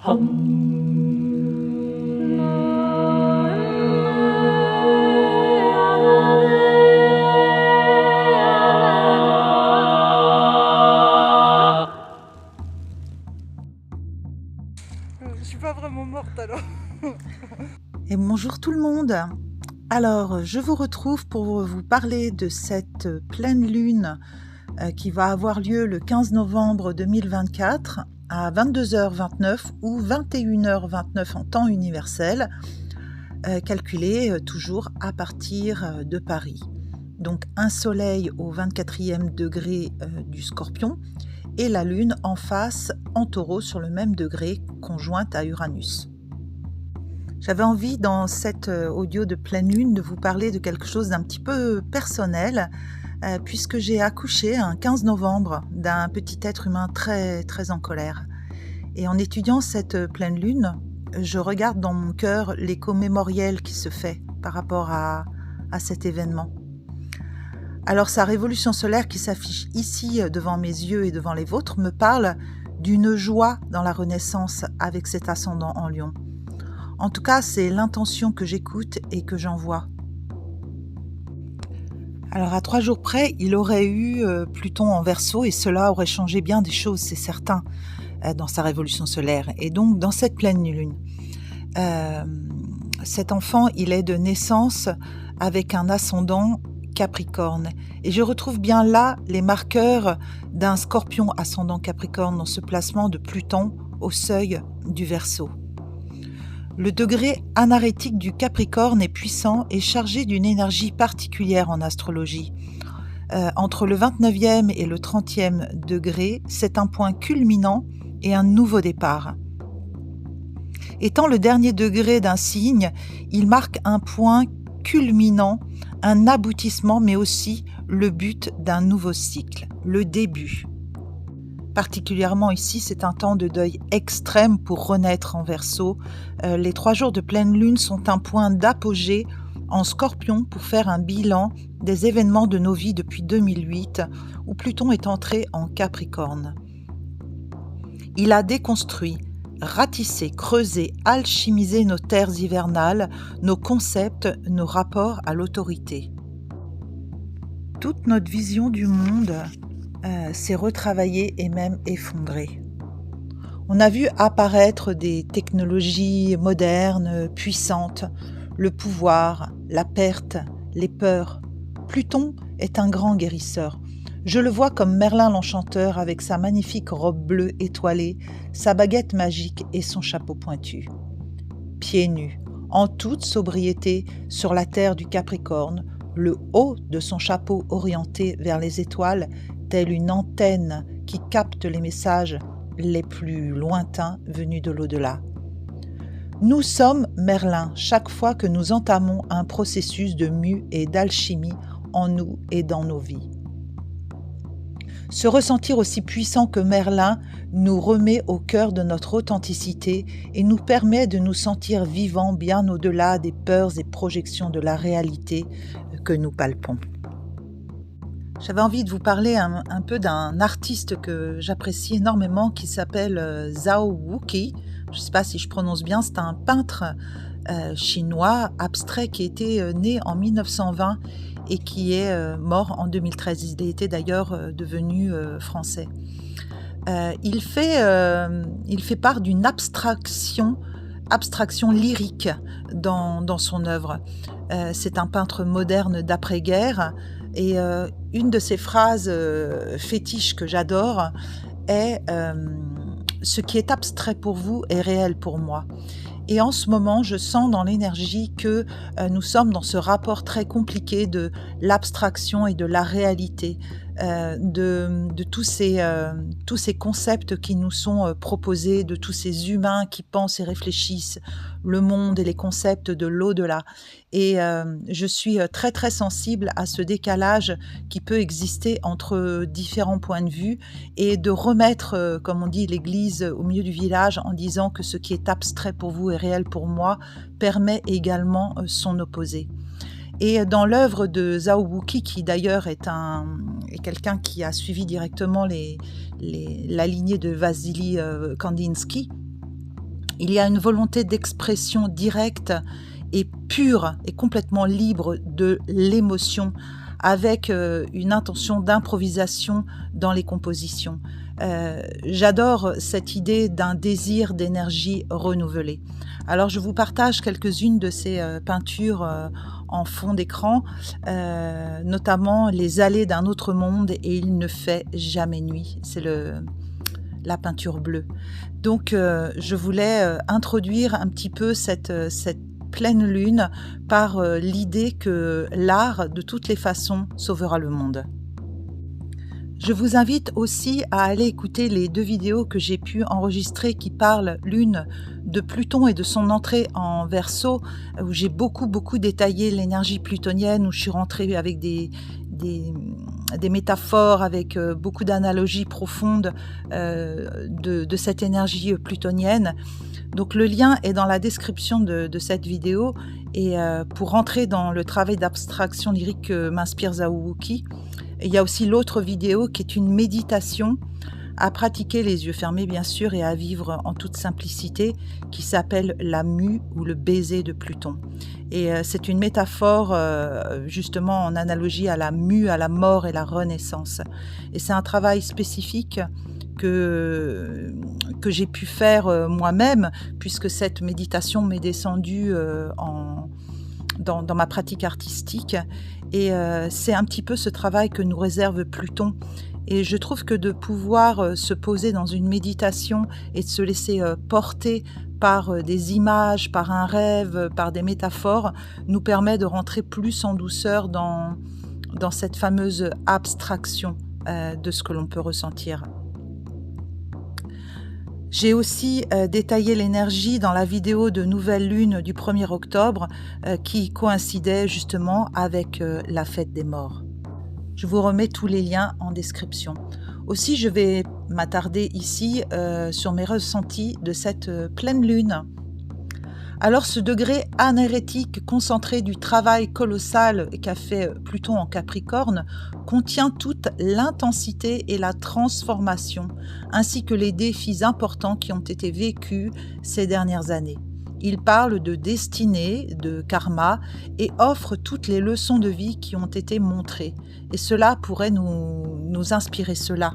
Je suis pas vraiment morte alors. Et bonjour tout le monde. Alors, je vous retrouve pour vous parler de cette pleine lune qui va avoir lieu le 15 novembre 2024 à 22h29 ou 21h29 en temps universel, calculé toujours à partir de Paris. Donc un soleil au 24e degré du Scorpion et la lune en face en Taureau sur le même degré, conjointe à Uranus. J'avais envie dans cet audio de pleine lune de vous parler de quelque chose d'un petit peu personnel, puisque j'ai accouché un 15 novembre d'un petit être humain très, très en colère. Et en étudiant cette pleine lune, je regarde dans mon cœur l'écho mémoriel qui se fait par rapport à cet événement. Alors sa révolution solaire qui s'affiche ici devant mes yeux et devant les vôtres me parle d'une joie dans la renaissance avec cet ascendant en Lion. En tout cas, c'est l'intention que j'écoute et que j'envoie. Alors à 3 jours près, il aurait eu Pluton en Verseau et cela aurait changé bien des choses, c'est certain, dans sa révolution solaire. Et donc dans cette pleine lune, cet enfant, il est de naissance avec un ascendant Capricorne. Et je retrouve bien là les marqueurs d'un Scorpion ascendant Capricorne dans ce placement de Pluton au seuil du Verseau. Le degré anarétique du Capricorne est puissant et chargé d'une énergie particulière en astrologie. Entre le 29e et le 30e degré, c'est un point culminant et un nouveau départ. Étant le dernier degré d'un signe, il marque un point culminant, un aboutissement, mais aussi le but d'un nouveau cycle, le début. Particulièrement ici, c'est un temps de deuil extrême pour renaître en Verseau. Les 3 jours de pleine lune sont un point d'apogée en Scorpion pour faire un bilan des événements de nos vies depuis 2008, où Pluton est entré en Capricorne. Il a déconstruit, ratissé, creusé, alchimisé nos terres hivernales, nos concepts, nos rapports à l'autorité. Toute notre vision du monde s'est retravaillée et même effondrée. On a vu apparaître des technologies modernes, puissantes, le pouvoir, la perte, les peurs. Pluton est un grand guérisseur. Je le vois comme Merlin l'Enchanteur avec sa magnifique robe bleue étoilée, sa baguette magique et son chapeau pointu. Pieds nus, en toute sobriété, sur la terre du Capricorne, le haut de son chapeau orienté vers les étoiles, telle une antenne qui capte les messages les plus lointains venus de l'au-delà. Nous sommes Merlin chaque fois que nous entamons un processus de mue et d'alchimie en nous et dans nos vies. Se ressentir aussi puissant que Merlin nous remet au cœur de notre authenticité et nous permet de nous sentir vivants bien au-delà des peurs et projections de la réalité que nous palpons. J'avais envie de vous parler un peu d'un artiste que j'apprécie énormément qui s'appelle Zhao Wuqi. Je ne sais pas si je prononce bien, c'est un peintre chinois abstrait qui était né en 1920 et qui est mort en 2013. Il était d'ailleurs devenu français. Il fait part d'une abstraction lyrique dans son œuvre. C'est un peintre moderne d'après-guerre et une de ses phrases fétiches que j'adore est « Ce qui est abstrait pour vous est réel pour moi ». Et en ce moment, je sens dans l'énergie que nous sommes dans ce rapport très compliqué de l'abstraction et de la réalité, de tous ces concepts qui nous sont proposés, de tous ces humains qui pensent et réfléchissent le monde et les concepts de l'au-delà. Et je suis très très sensible à ce décalage qui peut exister entre différents points de vue et de remettre, comme on dit, l'église au milieu du village en disant que ce qui est abstrait pour vous est réel pour moi permet également son opposé. Et dans l'œuvre de Zhao Wuqi, qui d'ailleurs est quelqu'un qui a suivi directement la lignée de Vassili Kandinsky, Il y a une volonté d'expression directe et pure et complètement libre de l'émotion, avec une intention d'improvisation dans les compositions. J'adore cette idée d'un désir d'énergie renouvelée. Alors je vous partage quelques-unes de ces peintures en fond d'écran, notamment Les allées d'un autre monde et il ne fait jamais nuit. C'est la peinture bleue. Donc je voulais introduire un petit peu cette pleine lune par l'idée que l'art, de toutes les façons, sauvera le monde. Je vous invite aussi à aller écouter les 2 vidéos que j'ai pu enregistrer qui parlent, l'une de Pluton et de son entrée en Verseau, où j'ai beaucoup détaillé l'énergie plutonienne, où je suis rentrée avec des métaphores, avec beaucoup d'analogies profondes de cette énergie plutonienne. Donc le lien est dans la description de cette vidéo, et pour rentrer dans le travail d'abstraction lyrique que m'inspire Zawuki, il y a aussi l'autre vidéo qui est une méditation à pratiquer les yeux fermés bien sûr et à vivre en toute simplicité, qui s'appelle la mue ou le baiser de Pluton. Et c'est une métaphore justement en analogie à la mue, à la mort et la renaissance. Et c'est un travail spécifique que j'ai pu faire moi-même, puisque cette méditation m'est descendue dans ma pratique artistique. Et c'est un petit peu ce travail que nous réserve Pluton. Et je trouve que de pouvoir se poser dans une méditation et de se laisser porter par des images, par un rêve, par des métaphores, nous permet de rentrer plus en douceur dans cette fameuse abstraction de ce que l'on peut ressentir. J'ai aussi détaillé l'énergie dans la vidéo de Nouvelle Lune du 1er octobre qui coïncidait justement avec la fête des morts. Je vous remets tous les liens en description. Aussi, je vais m'attarder ici sur mes ressentis de cette pleine lune. Alors, ce degré anérétique concentré du travail colossal qu'a fait Pluton en Capricorne contient toute l'intensité et la transformation, ainsi que les défis importants qui ont été vécus ces dernières années. Il parle de destinée, de karma, et offre toutes les leçons de vie qui ont été montrées. Et cela pourrait nous inspirer cela.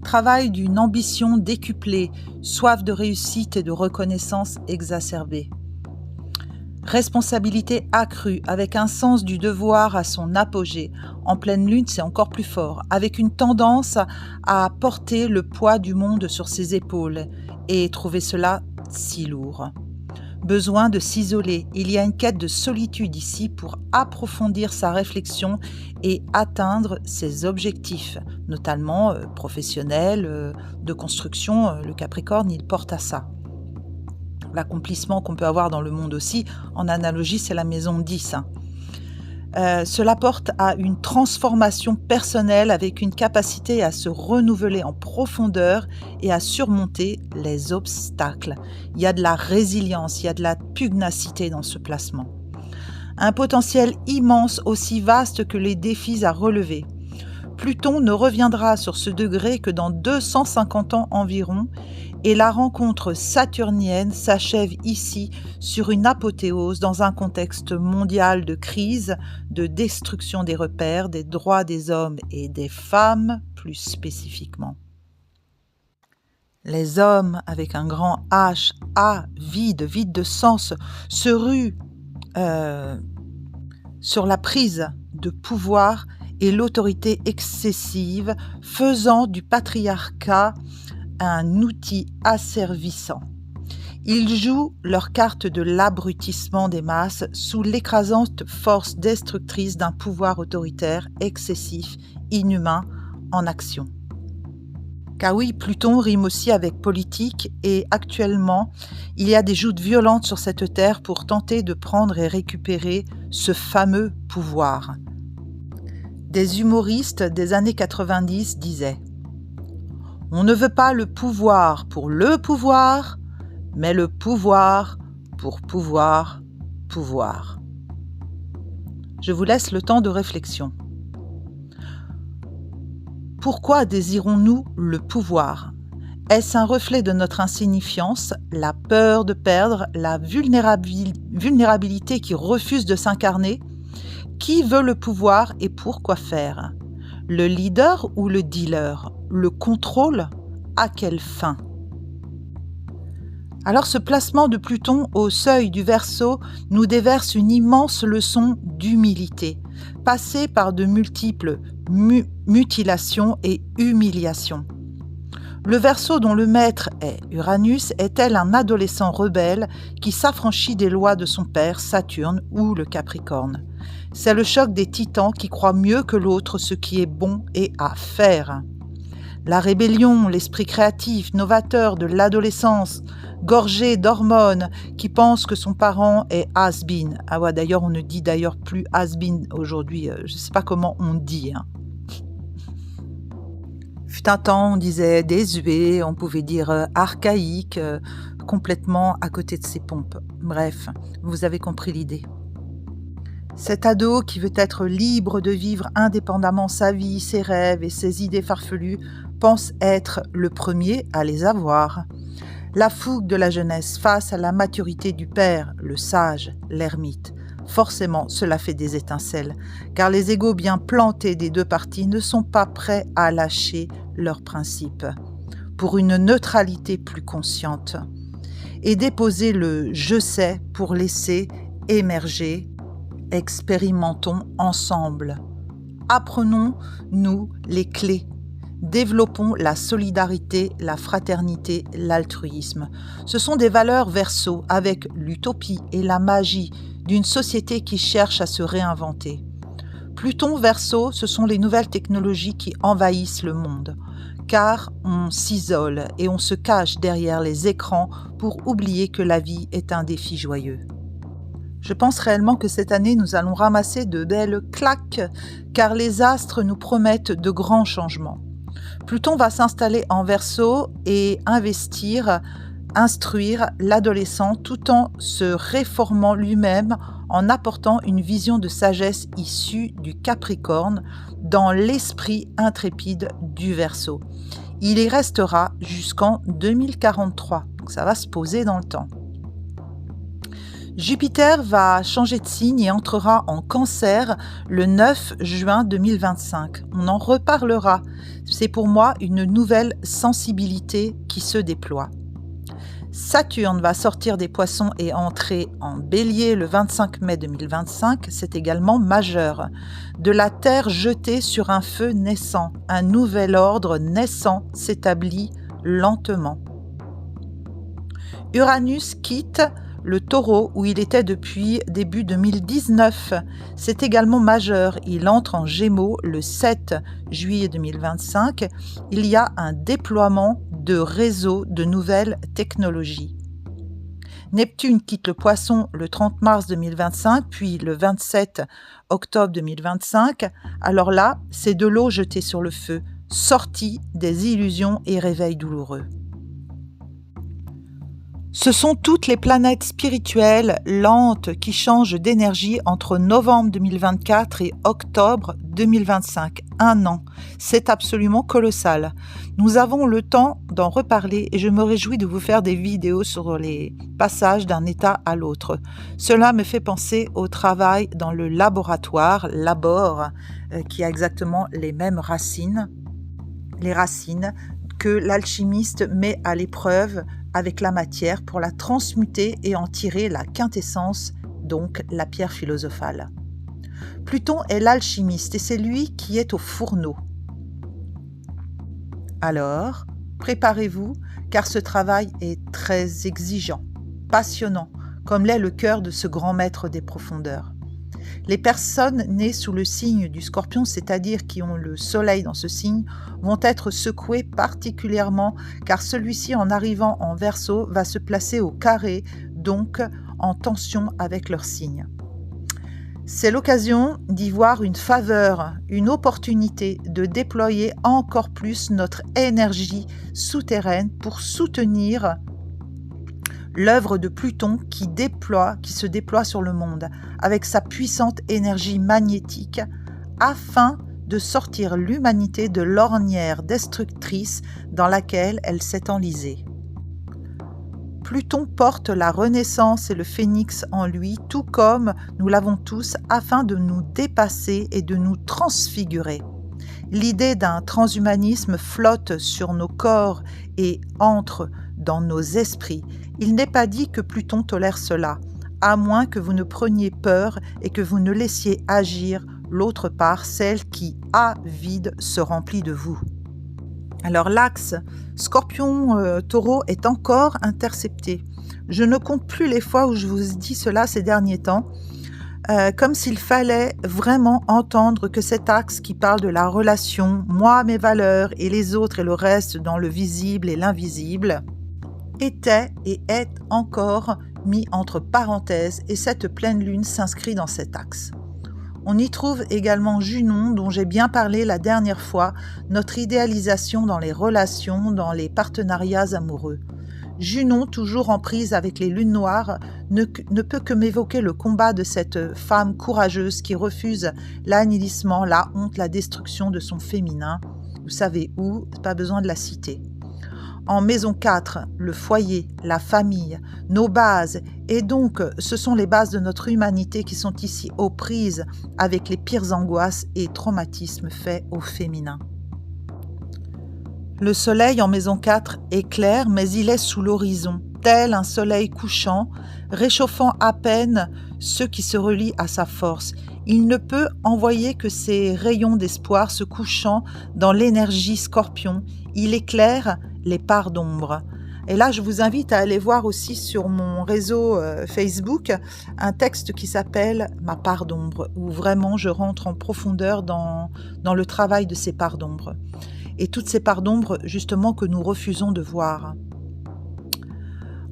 Travail d'une ambition décuplée, soif de réussite et de reconnaissance exacerbée. Responsabilité accrue, avec un sens du devoir à son apogée. En pleine lune, c'est encore plus fort, avec une tendance à porter le poids du monde sur ses épaules et trouver cela si lourd. Besoin de s'isoler, il y a une quête de solitude ici pour approfondir sa réflexion et atteindre ses objectifs, notamment professionnels, de construction. Le Capricorne, il porte à ça. L'accomplissement qu'on peut avoir dans le monde aussi, en analogie, c'est la maison 10. Cela porte à une transformation personnelle avec une capacité à se renouveler en profondeur et à surmonter les obstacles. Il y a de la résilience, il y a de la pugnacité dans ce placement. Un potentiel immense, aussi vaste que les défis à relever. Pluton ne reviendra sur ce degré que dans 250 ans environ, et la rencontre saturnienne s'achève ici sur une apothéose dans un contexte mondial de crise, de destruction des repères, des droits des hommes et des femmes plus spécifiquement. Les hommes, avec un grand H, vide de sens, se ruent sur la prise de pouvoir et l'autorité excessive, faisant du patriarcat un outil asservissant. Ils jouent leur carte de l'abrutissement des masses sous l'écrasante force destructrice d'un pouvoir autoritaire, excessif, inhumain, en action. Car oui, Pluton rime aussi avec politique et actuellement, il y a des joutes violentes sur cette terre pour tenter de prendre et récupérer ce fameux pouvoir. Des humoristes des années 90 disaient « On ne veut pas le pouvoir pour le pouvoir, mais le pouvoir pour pouvoir. » Je vous laisse le temps de réflexion. Pourquoi désirons-nous le pouvoir ? Est-ce un reflet de notre insignifiance, la peur de perdre, la vulnérabilité qui refuse de s'incarner? Qui veut le pouvoir et pourquoi faire? Le leader ou le dealer? Le contrôle? À quelle fin? Alors ce placement de Pluton au seuil du Verseau nous déverse une immense leçon d'humilité, passée par de multiples mutilations et humiliations. Le Verseau dont le maître est Uranus est tel un adolescent rebelle qui s'affranchit des lois de son père Saturne ou le Capricorne. C'est le choc des titans qui croient mieux que l'autre ce qui est bon et à faire. La rébellion, l'esprit créatif, novateur de l'adolescence, gorgé d'hormones, qui pense que son parent est has-been. Ah ouais, d'ailleurs, on ne dit d'ailleurs plus has-been aujourd'hui, je ne sais pas comment on dit. Fut un temps, on disait désuet, on pouvait dire archaïque, complètement à côté de ses pompes. Bref, vous avez compris l'idée. Cet ado qui veut être libre de vivre indépendamment sa vie, ses rêves et ses idées farfelues pense être le premier à les avoir. La fougue de la jeunesse face à la maturité du père, le sage, l'ermite. Forcément, cela fait des étincelles, car les égos bien plantés des deux parties ne sont pas prêts à lâcher leurs principes, pour une neutralité plus consciente, et déposer le « je sais » pour laisser émerger. Expérimentons ensemble. Apprenons, nous, les clés. Développons la solidarité, la fraternité, l'altruisme. Ce sont des valeurs Verseau avec l'utopie et la magie d'une société qui cherche à se réinventer. Pluton Verseau, ce sont les nouvelles technologies qui envahissent le monde, car on s'isole et on se cache derrière les écrans pour oublier que la vie est un défi joyeux. Je pense réellement que cette année, nous allons ramasser de belles claques, car les astres nous promettent de grands changements. Pluton va s'installer en Verseau et instruire l'adolescent tout en se réformant lui-même, en apportant une vision de sagesse issue du Capricorne dans l'esprit intrépide du Verseau. Il y restera jusqu'en 2043, donc ça va se poser dans le temps. Jupiter va changer de signe et entrera en Cancer le 9 juin 2025. On en reparlera. C'est pour moi une nouvelle sensibilité qui se déploie. Saturne va sortir des Poissons et entrer en Bélier le 25 mai 2025. C'est également majeur. De la Terre jetée sur un feu naissant, un nouvel ordre naissant s'établit lentement. Uranus quitte le Taureau, où il était depuis début 2019. C'est également majeur. Il entre en Gémeaux le 7 juillet 2025. Il y a un déploiement de réseaux de nouvelles technologies. Neptune quitte le Poisson le 30 mars 2025, puis le 27 octobre 2025. Alors là, c'est de l'eau jetée sur le feu, sortie des illusions et réveil douloureux. Ce sont toutes les planètes spirituelles lentes qui changent d'énergie entre novembre 2024 et octobre 2025. Un an. C'est absolument colossal. Nous avons le temps d'en reparler et je me réjouis de vous faire des vidéos sur les passages d'un état à l'autre. Cela me fait penser au travail dans le laboratoire, labor, qui a exactement les mêmes racines, les racines que l'alchimiste met à l'épreuve avec la matière pour la transmuter et en tirer la quintessence, donc la pierre philosophale. Pluton est l'alchimiste et c'est lui qui est au fourneau. Alors, préparez-vous, car ce travail est très exigeant, passionnant, comme l'est le cœur de ce grand maître des profondeurs. Les personnes nées sous le signe du Scorpion, c'est-à-dire qui ont le soleil dans ce signe, vont être secouées particulièrement car celui-ci, en arrivant en Verseau, va se placer au carré, donc en tension avec leur signe. C'est l'occasion d'y voir une faveur, une opportunité de déployer encore plus notre énergie souterraine pour soutenir l'œuvre de Pluton qui se déploie sur le monde avec sa puissante énergie magnétique afin de sortir l'humanité de l'ornière destructrice dans laquelle elle s'est enlisée. Pluton porte la renaissance et le phénix en lui, tout comme nous l'avons tous, afin de nous dépasser et de nous transfigurer. L'idée d'un transhumanisme flotte sur nos corps et entre dans nos esprits. Il n'est pas dit que Pluton tolère cela, à moins que vous ne preniez peur et que vous ne laissiez agir l'autre part, celle qui, avide, se remplit de vous. Alors l'axe Scorpion-Taureau est encore intercepté. Je ne compte plus les fois où je vous dis cela ces derniers temps, comme s'il fallait vraiment entendre que cet axe qui parle de la relation, moi, mes valeurs et les autres et le reste dans le visible et l'invisible, était et est encore mis entre parenthèses et cette pleine lune s'inscrit dans cet axe. On y trouve également Junon, dont j'ai bien parlé la dernière fois, notre idéalisation dans les relations, dans les partenariats amoureux. Junon, toujours en prise avec les lunes noires, ne peut que m'évoquer le combat de cette femme courageuse qui refuse l'annihilissement, la honte, la destruction de son féminin. Vous savez où, pas besoin de la citer. En maison 4, le foyer, la famille, nos bases, et donc ce sont les bases de notre humanité qui sont ici aux prises avec les pires angoisses et traumatismes faits au féminin. Le soleil en maison 4 est clair, mais il est sous l'horizon, tel un soleil couchant, réchauffant à peine ceux qui se relient à sa force. Il ne peut envoyer que ses rayons d'espoir se couchant dans l'énergie scorpion. Il éclaire les parts d'ombre. Et là, je vous invite à aller voir aussi sur mon réseau Facebook un texte qui s'appelle « Ma part d'ombre », où vraiment je rentre en profondeur dans le travail de ces parts d'ombre. Et toutes ces parts d'ombre, justement, que nous refusons de voir.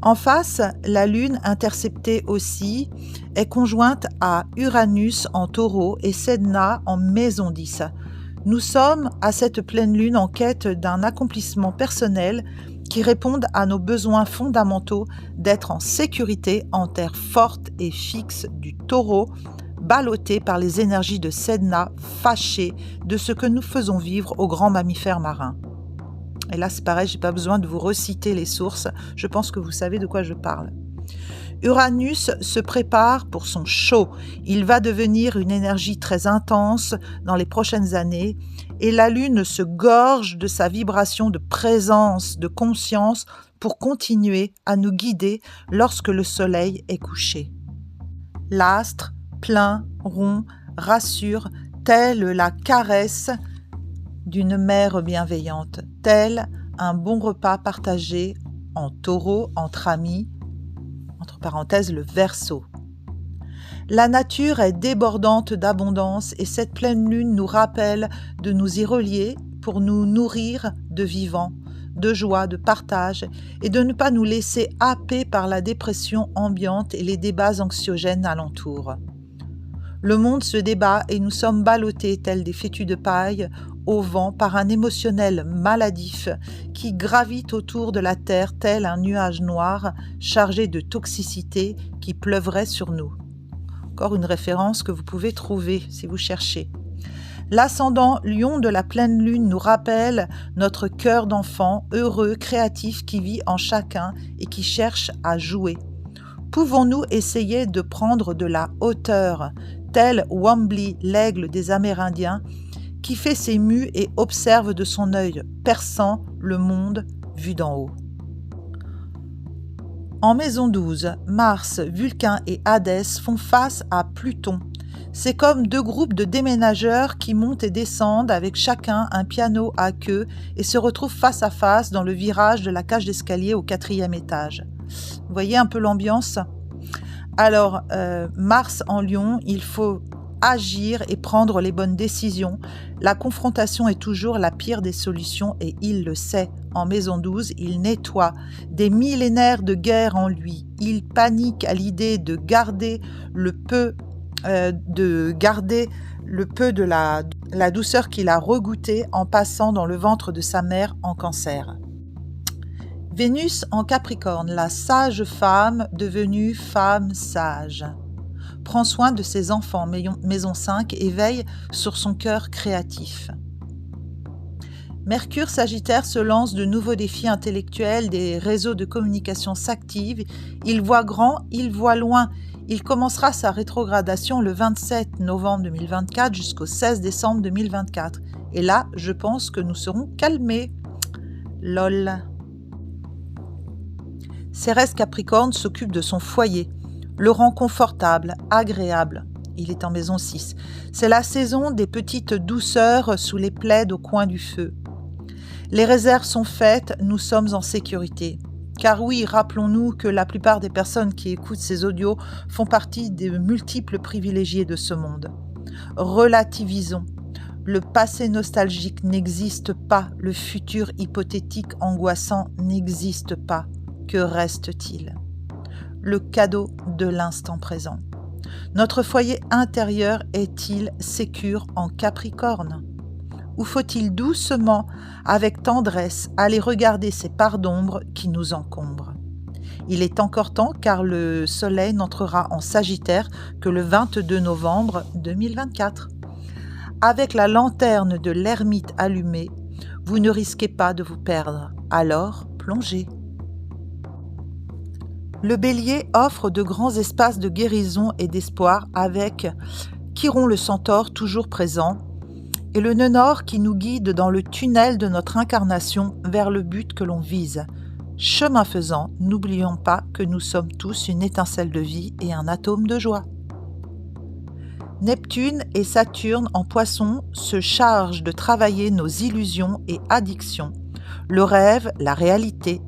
En face, la Lune, interceptée aussi, est conjointe à Uranus en Taureau et Sedna en Maison 10. Nous sommes à cette pleine Lune en quête d'un accomplissement personnel qui réponde à nos besoins fondamentaux d'être en sécurité en terre forte et fixe du Taureau, ballotté par les énergies de Sedna, fâché de ce que nous faisons vivre aux grands mammifères marins. Et là, c'est pareil, je n'ai pas besoin de vous reciter les sources, je pense que vous savez de quoi je parle. Uranus se prépare pour son show. Il va devenir une énergie très intense dans les prochaines années et la Lune se gorge de sa vibration de présence, de conscience pour continuer à nous guider lorsque le soleil est couché. L'astre, plein, rond, rassure, telle la caresse d'une mère bienveillante, tel un bon repas partagé en taureau, entre amis, entre parenthèses le Verseau. La nature est débordante d'abondance et cette pleine lune nous rappelle de nous y relier pour nous nourrir de vivant, de joie, de partage et de ne pas nous laisser happer par la dépression ambiante et les débats anxiogènes alentour. Le monde se débat et nous sommes ballottés tels des fétus de paille au vent par un émotionnel maladif qui gravite autour de la terre tel un nuage noir chargé de toxicité qui pleuvrait sur nous. Encore une référence que vous pouvez trouver si vous cherchez. L'ascendant lion de la pleine lune nous rappelle notre cœur d'enfant heureux, créatif qui vit en chacun et qui cherche à jouer. Pouvons-nous essayer de prendre de la hauteur, tel Wambly, l'aigle des Amérindiens, qui fait ses mues et observe de son œil perçant le monde vu d'en haut. En maison 12, Mars, Vulcain et Hadès font face à Pluton. C'est comme deux groupes de déménageurs qui montent et descendent avec chacun un piano à queue et se retrouvent face à face dans le virage de la cage d'escalier au 4e étage. Vous voyez un peu l'ambiance ? Alors, Mars en Lion, il faut agir et prendre les bonnes décisions. La confrontation est toujours la pire des solutions et il le sait. En maison 12, il nettoie des millénaires de guerre en lui. Il panique à l'idée de garder le peu de la douceur qu'il a regoutée en passant dans le ventre de sa mère en Cancer. Vénus en Capricorne, la sage femme devenue femme sage. prend soin de ses enfants, maison 5, et veille sur son cœur créatif. Mercure Sagittaire se lance de nouveaux défis intellectuels, des réseaux de communication s'activent, il voit grand, il voit loin. Il commencera sa rétrogradation le 27 novembre 2024 jusqu'au 16 décembre 2024. Et là, je pense que nous serons calmés. Lol. Cérès Capricorne s'occupe de son foyer, le rend confortable, agréable. Il est en maison 6. C'est la saison des petites douceurs sous les plaids au coin du feu. Les réserves sont faites, nous sommes en sécurité. Car oui, rappelons-nous que la plupart des personnes qui écoutent ces audios font partie des multiples privilégiés de ce monde. Relativisons. Le passé nostalgique n'existe pas, le futur hypothétique angoissant n'existe pas. Que reste-t-il? Le cadeau de l'instant présent. Notre foyer intérieur est-il sécure en Capricorne? Ou faut-il doucement, avec tendresse, aller regarder ces parts d'ombre qui nous encombrent? Il est encore temps car le soleil n'entrera en Sagittaire que le 22 novembre 2024. Avec la lanterne de l'ermite allumée, vous ne risquez pas de vous perdre, alors plongez. Le Bélier offre de grands espaces de guérison et d'espoir avec Chiron le centaure toujours présent, et le nœud nord qui nous guide dans le tunnel de notre incarnation vers le but que l'on vise. Chemin faisant, n'oublions pas que nous sommes tous une étincelle de vie et un atome de joie. Neptune et Saturne en Poisson se chargent de travailler nos illusions et addictions, le rêve, la réalité,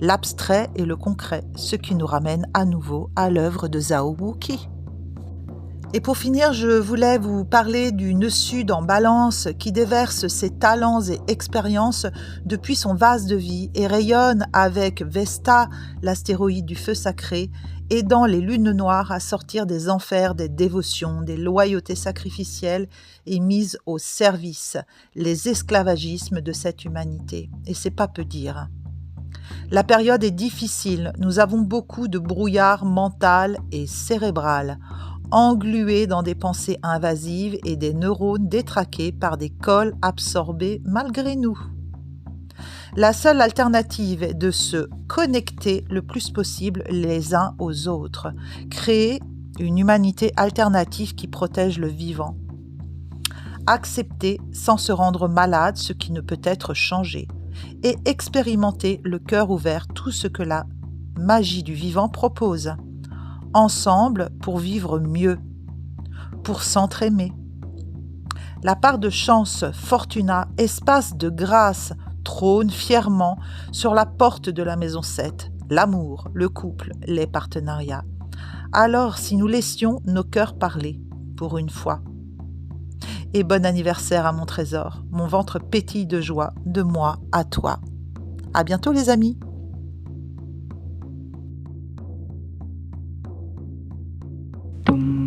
l'abstrait et le concret, ce qui nous ramène à nouveau à l'œuvre de Zhao Wuqi. Et pour finir, je voulais vous parler du nœud sud en Balance qui déverse ses talents et expériences depuis son vase de vie et rayonne avec Vesta, l'astéroïde du feu sacré, aidant les lunes noires à sortir des enfers, des dévotions, des loyautés sacrificielles et mises au service, les esclavagismes de cette humanité. Et c'est pas peu dire. La période est difficile, nous avons beaucoup de brouillard mental et cérébral, englués dans des pensées invasives et des neurones détraqués par des cols absorbés malgré nous. La seule alternative est de se connecter le plus possible les uns aux autres, créer une humanité alternative qui protège le vivant. Accepter sans se rendre malade ce qui ne peut être changé et expérimenter le cœur ouvert tout ce que la magie du vivant propose. Ensemble pour vivre mieux, pour s'entraimer. La part de chance, fortuna, espace de grâce trône fièrement sur la porte de la maison 7, l'amour, le couple, les partenariats. Alors si nous laissions nos cœurs parler, pour une fois. Et bon anniversaire à mon trésor, mon ventre pétille de joie, de moi à toi. À bientôt les amis. Dum.